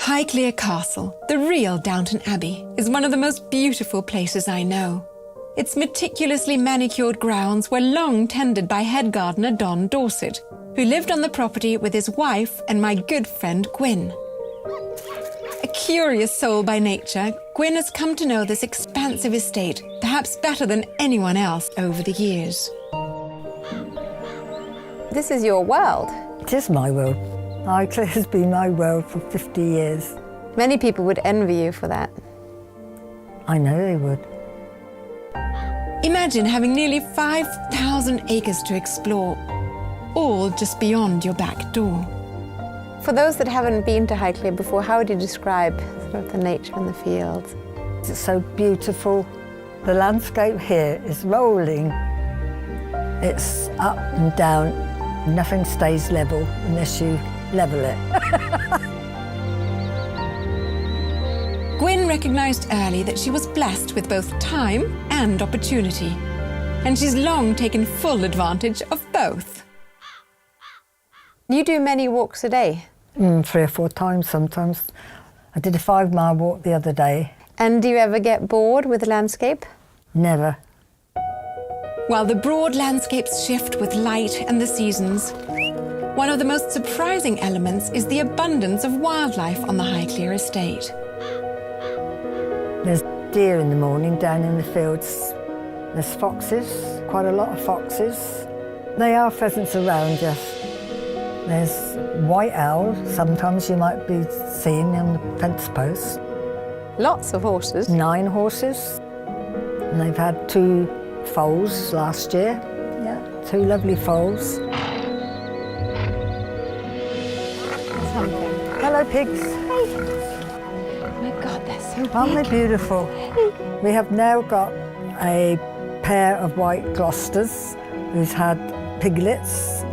Highclere Castle, the real Downton Abbey, is one of the most beautiful places I know. Its meticulously manicured grounds were long tended by head gardener Don Dorset, who lived on the property with his wife and my good friend Gwyn. A curious soul by nature, Gwyn has come to know this expansive estate perhaps better than anyone else over the years. This is your world. It is my world. Highclere has been my world for 50 years. Many people would envy you for that. I know they would. Imagine having nearly 5,000 acres to explore, all just beyond your back door. For those that haven't been to Highclere before, how would you describe sort of the nature in the fields? It's so beautiful. The landscape here is rolling. It's up and down. Nothing stays level unless you level it. Gwyn recognised early that she was blessed with both time and opportunity, and she's long taken full advantage of both. You do many walks a day? 3 or 4 times sometimes. I did a 5-mile walk the other day. And do you ever get bored with the landscape? Never. While the broad landscapes shift with light and the seasons, one of the most surprising elements is the abundance of wildlife on the Highclere estate. There's deer in the morning down in the fields. There's foxes, quite a lot of foxes. They are pheasants around, yes. There's white owl, sometimes you might be seeing on the fence posts. Lots of horses. 9 horses. And they've had 2 foals last year. Yeah, 2 lovely foals. Hello, pigs. Hey. Oh my God, they're so big. Aren't they beautiful? We have now got a pair of white Gloucesters who's had piglets.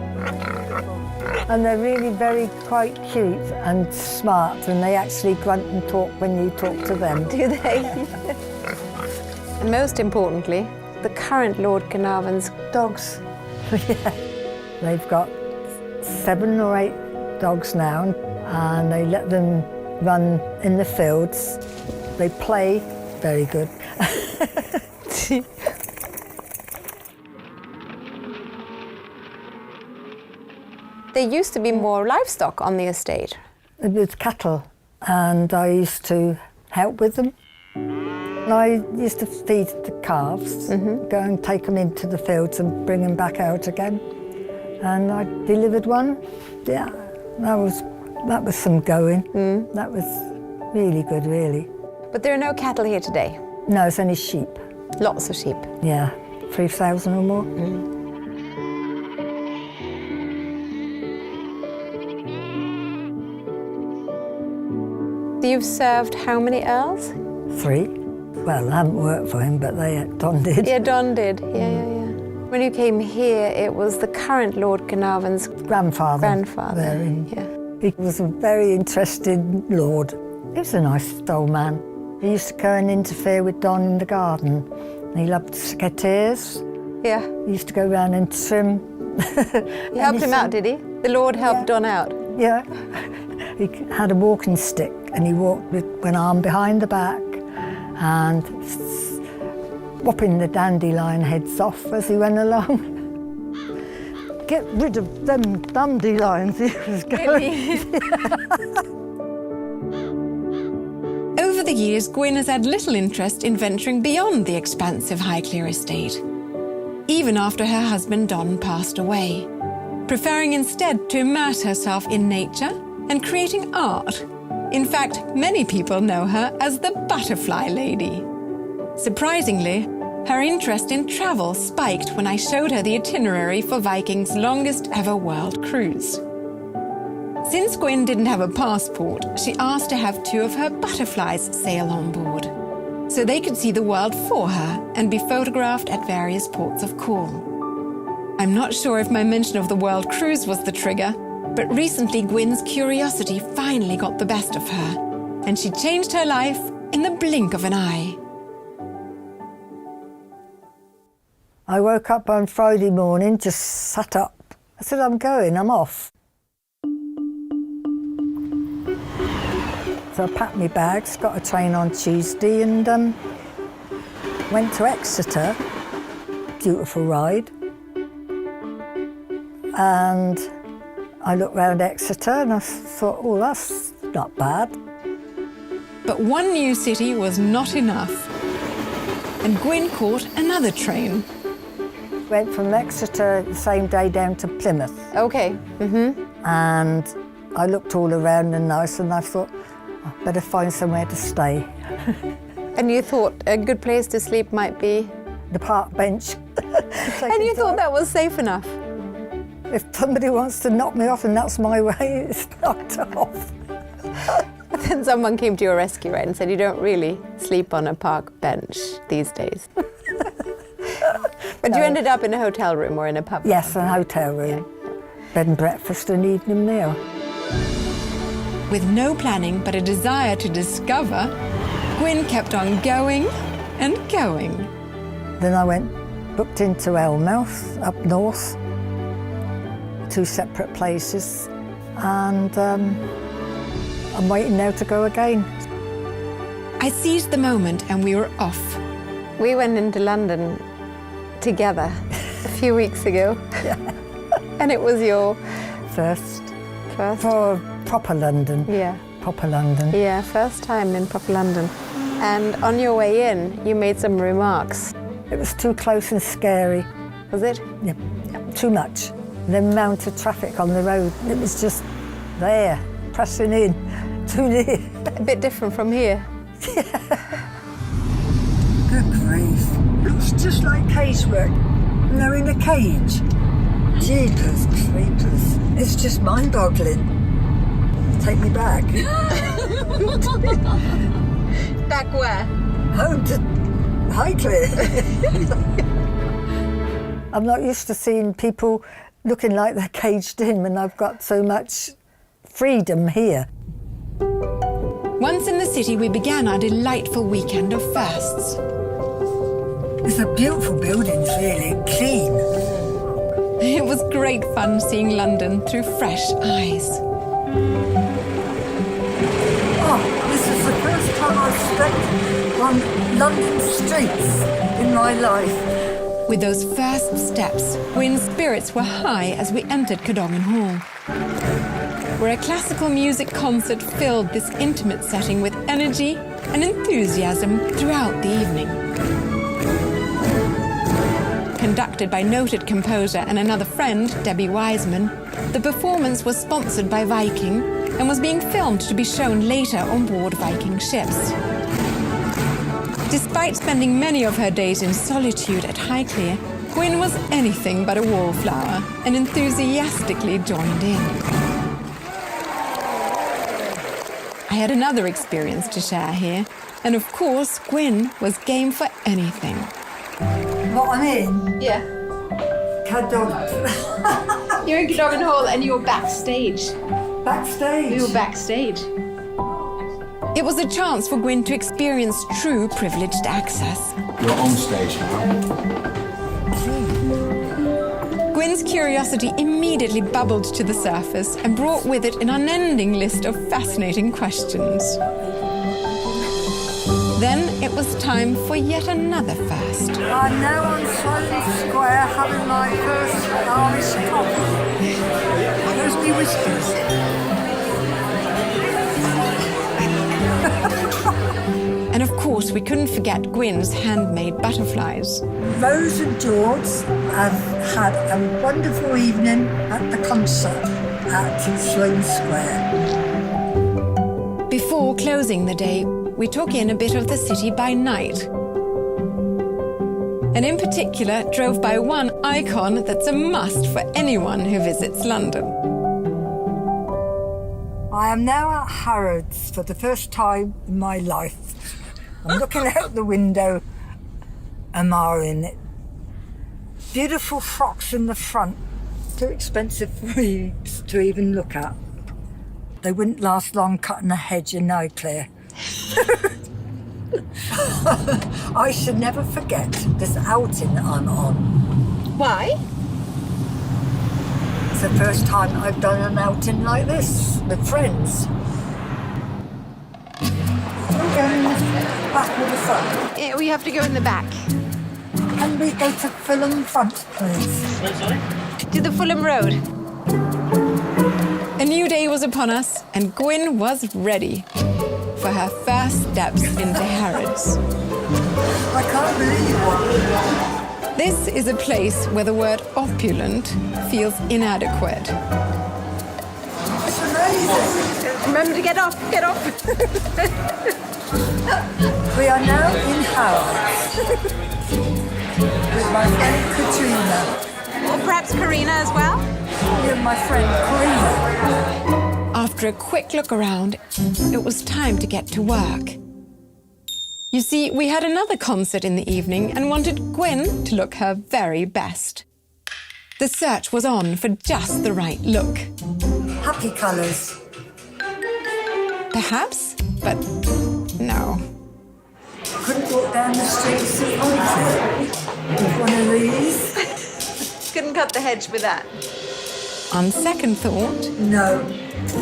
And they're really quite cute and smart, and they actually grunt and talk when you talk to them. Do they? And most importantly, the current Lord Carnarvon's dogs. Yeah. They've got 7 or 8 dogs now, and they let them run in the fields. They play very good. There used to be more livestock on the estate. It was cattle, and I used to help with them. I used to feed the calves, go and take them into the fields and bring them back out again. And I delivered one. Yeah, that was some going. That was really good, really. But there are no cattle here today? No, it's only sheep. Lots of sheep? Yeah, 3,000 or more. You've served how many earls? 3. Well, I haven't worked for him, but Don did. Yeah, Don did. Yeah. When you came here, it was the current Lord Carnarvon's grandfather. Yeah. He was a very interesting lord. He was a nice old man. He used to go and interfere with Don in the garden. He loved secateurs. Yeah. He used to go around and trim. He helped him out, did he? The Lord helped Don out? Yeah. He had a walking stick and he walked with one arm behind the back and whopping the dandelion heads off as he went along. Get rid of them dandelions, he was going. Really? Over the years, Gwyn has had little interest in venturing beyond the expansive Highclere estate, even after her husband Don passed away, preferring instead to immerse herself in nature and creating art. In fact, many people know her as the Butterfly Lady. Surprisingly, her interest in travel spiked when I showed her the itinerary for Viking's longest ever world cruise. Since Gwyn didn't have a passport, she asked to have 2 of her butterflies sail on board, so they could see the world for her and be photographed at various ports of call. I'm not sure if my mention of the world cruise was the trigger, but recently Gwyn's curiosity finally got the best of her, and she changed her life in the blink of an eye. I woke up on Friday morning, just sat up. I said, I'm going, I'm off. So I packed my bags, got a train on Tuesday and went to Exeter. Beautiful ride. And I looked round Exeter and I thought, oh, that's not bad. But one new city was not enough. And Gwyn caught another train. Went from Exeter the same day down to Plymouth. Okay. And I looked all around and nice and I thought, I better find somewhere to stay. And you thought a good place to sleep might be? The park bench. And you thought that was safe enough? If somebody wants to knock me off and that's my way, it's knocked off. But then someone came to your rescue, right, and said you don't really sleep on a park bench these days. But No. you ended up in a hotel room or in a pub? Yes, a hotel room. Bed and breakfast and evening meal. With no planning but a desire to discover, Gwyn kept on going and going. Then I booked into Elmouth, up north, 2 separate places, and I'm waiting now to go again. I seized the moment and we were off. We went into London together a few weeks ago. And it was your First, first? for proper London. Yeah. Proper London. Yeah, first time in proper London. And on your way in, you made some remarks. It was too close and scary. Was it? Yeah, too much. The amount of traffic on the road, it was just there, pressing in, too near. A bit different from here. Good grief. Looks just like cage work. They're in a cage. Jeepers creepers. It's just mind-boggling. Take me back. Back where? Home to Highclere. I'm not used to seeing people looking like they're caged in when I've got so much freedom here. Once in the city, we began our delightful weekend of firsts. It's a beautiful buildings, really, clean. It was great fun seeing London through fresh eyes. Oh, this is the first time I've stepped on London streets in my life. With those first steps, Gwyn's spirits were high as we entered Cadogan Hall, where a classical music concert filled this intimate setting with energy and enthusiasm throughout the evening. Conducted by noted composer and another friend, Debbie Wiseman, the performance was sponsored by Viking and was being filmed to be shown later on board Viking ships. Despite spending many of her days in solitude at Highclere, Gwyn was anything but a wallflower and enthusiastically joined in. I had another experience to share here, and of course, Gwyn was game for anything. What I'm in? Yeah. Cadogan. You're in Cadogan Hall and you were backstage. Backstage. You were backstage. It was a chance for Gwyn to experience true privileged access. You're on stage now. Gwyn's curiosity immediately bubbled to the surface and brought with it an unending list of fascinating questions. Then it was time for yet another first. I'm now on Sloane Square having my first Irish coffee. Where's me whiskers? And of course, we couldn't forget Gwyn's handmade butterflies. Rose and George have had a wonderful evening at the concert at Sloane Square. Before closing the day, we took in a bit of the city by night. And in particular, drove by one icon that's a must for anyone who visits London. I am now at Harrods for the first time in my life. I'm looking out the window, admiring it. Beautiful frocks in the front, too expensive for me to even look at. They wouldn't last long cutting a hedge in Highclere. I should never forget this outing I'm on. Why? It's the first time I've done an outing like this with friends. back or the front? Yeah, we have to go in the back. Can we go to Fulham front, please? To the Fulham Road. A new day was upon us, and Gwyn was ready for her first steps into Harrods. I can't believe it. This is a place where the word opulent feels inadequate. It's amazing. Remember to get off, get off. We are now in Harrods with my friend Katrina. Or perhaps Karina as well? And my friend Karina. After a quick look around, it was time to get to work. You see, we had another concert in the evening and wanted Gwyn to look her very best. The search was on for just the right look. Happy colours. Perhaps, but no. Couldn't walk down the streets of Highclere with one of these. Couldn't cut the hedge with that. On second thought, No,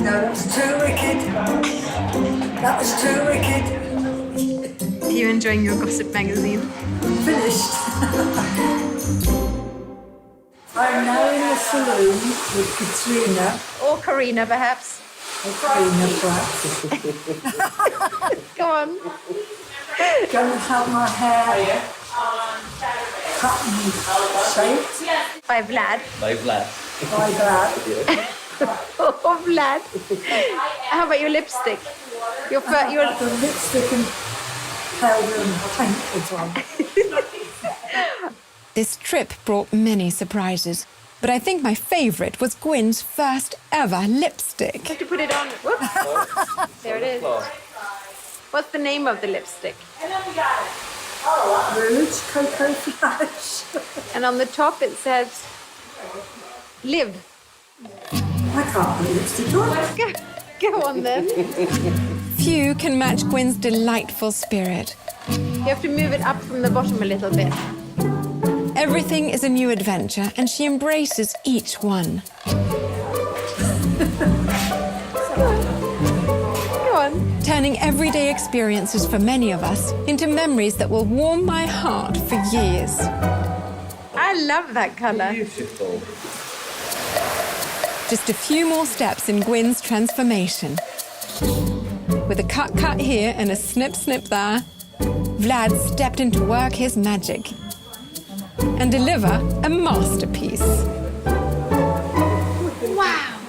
that was too wicked. That was too wicked. Are you enjoying your gossip magazine? Finished. I'm now in the saloon with Katrina. Or Karina, perhaps. Or Karina, perhaps. Go on. Going to have my hair cut and shaped By Vlad. By Vlad. by that. Oh, Vlad. How about your lipstick? Your The lipstick and powder and paint as well. this trip brought many surprises. But I think my favourite was Gwyn's first ever lipstick. have to put it on. Whoops. There it is. What's the name of the lipstick? Rouge Cocoa Flash. And on the top it says, live. I can't put lipstick on. Go on then. Few can match Gwyn's delightful spirit. You have to move it up from the bottom a little bit. Everything is a new adventure, and she embraces each one. Go on. Turning everyday experiences for many of us into memories that will warm my heart for years. I love that colour. Beautiful. Just a few more steps in Gwyn's transformation. With a cut here and a snip there, Vlad stepped in to work his magic and deliver a masterpiece. Wow.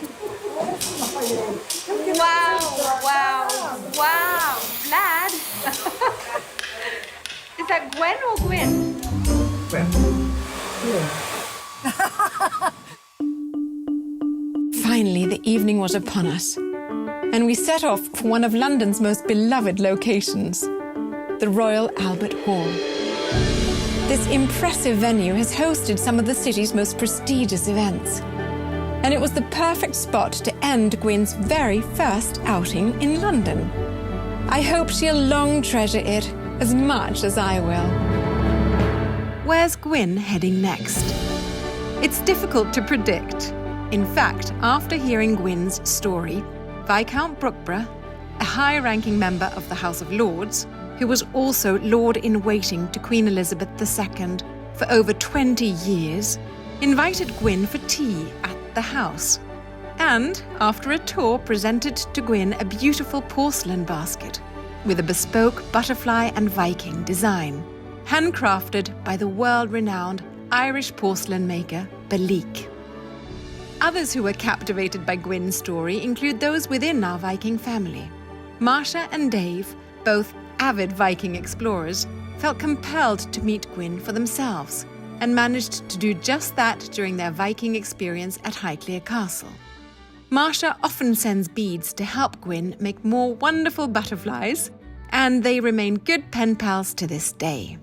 Wow. Vlad. Is that Gwen or Gwyn? Finally, the evening was upon us, and we set off for one of London's most beloved locations, the Royal Albert Hall. This impressive venue has hosted some of the city's most prestigious events, and it was the perfect spot to end Gwyn's very first outing in London. I hope she'll long treasure it as much as I will. Where's Gwyn heading next? It's difficult to predict. In fact, after hearing Gwyn's story, Viscount Brookeborough, a high-ranking member of the House of Lords, who was also Lord-in-Waiting to Queen Elizabeth II for over 20 years, invited Gwyn for tea at the house. And, after a tour, presented to Gwyn a beautiful porcelain basket with a bespoke butterfly and Viking design, handcrafted by the world-renowned Irish porcelain maker Belique. Others who were captivated by Gwyn's story include those within our Viking family. Marcia and Dave, both avid Viking explorers, felt compelled to meet Gwyn for themselves and managed to do just that during their Viking experience at Highclere Castle. Marcia often sends beads to help Gwyn make more wonderful butterflies, and they remain good pen pals to this day.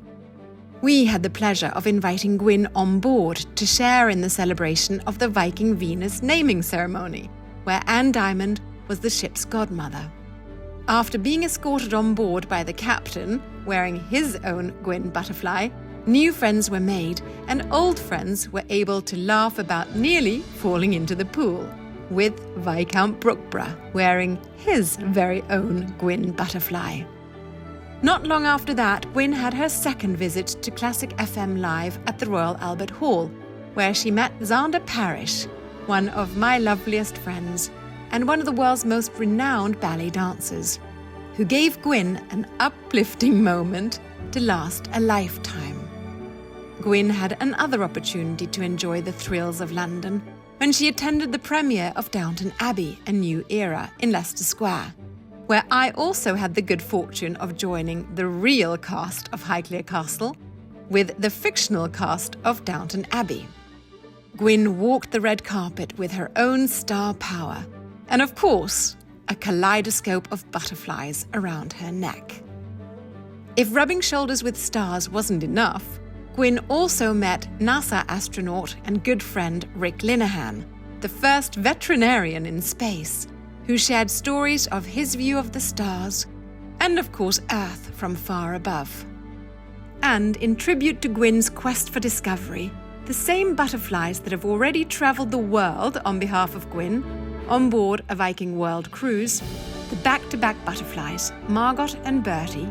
We had the pleasure of inviting Gwyn on board to share in the celebration of the Viking Venus naming ceremony, where Anne Diamond was the ship's godmother. After being escorted on board by the captain, wearing his own Gwyn butterfly, new friends were made and old friends were able to laugh about nearly falling into the pool, with Viscount Brookeborough wearing his very own Gwyn butterfly. Not long after that, Gwyn had her second visit to Classic FM Live at the Royal Albert Hall, where she met Xander Parrish, one of my loveliest friends, and one of the world's most renowned ballet dancers, who gave Gwyn an uplifting moment to last a lifetime. Gwyn had another opportunity to enjoy the thrills of London when she attended the premiere of Downton Abbey, A New Era, in Leicester Square, where I also had the good fortune of joining the real cast of Highclere Castle with the fictional cast of Downton Abbey. Gwyn walked the red carpet with her own star power, and of course, a kaleidoscope of butterflies around her neck. If rubbing shoulders with stars wasn't enough, Gwyn also met NASA astronaut and good friend Rick Linehan, the first veterinarian in space, who shared stories of his view of the stars and, of course, Earth from far above. And in tribute to Gwyn's quest for discovery, the same butterflies that have already travelled the world on behalf of Gwyn on board a Viking World cruise, the back-to-back butterflies, Margot and Bertie,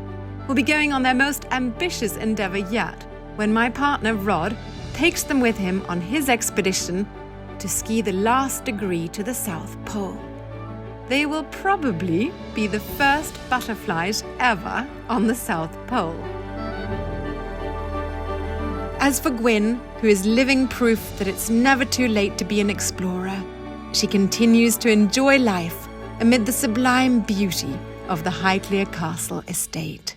will be going on their most ambitious endeavour yet when my partner Rod takes them with him on his expedition to ski the last degree to the South Pole. They will probably be the first butterflies ever on the South Pole. As for Gwyn, who is living proof that it's never too late to be an explorer, she continues to enjoy life amid the sublime beauty of the Highclere Castle estate.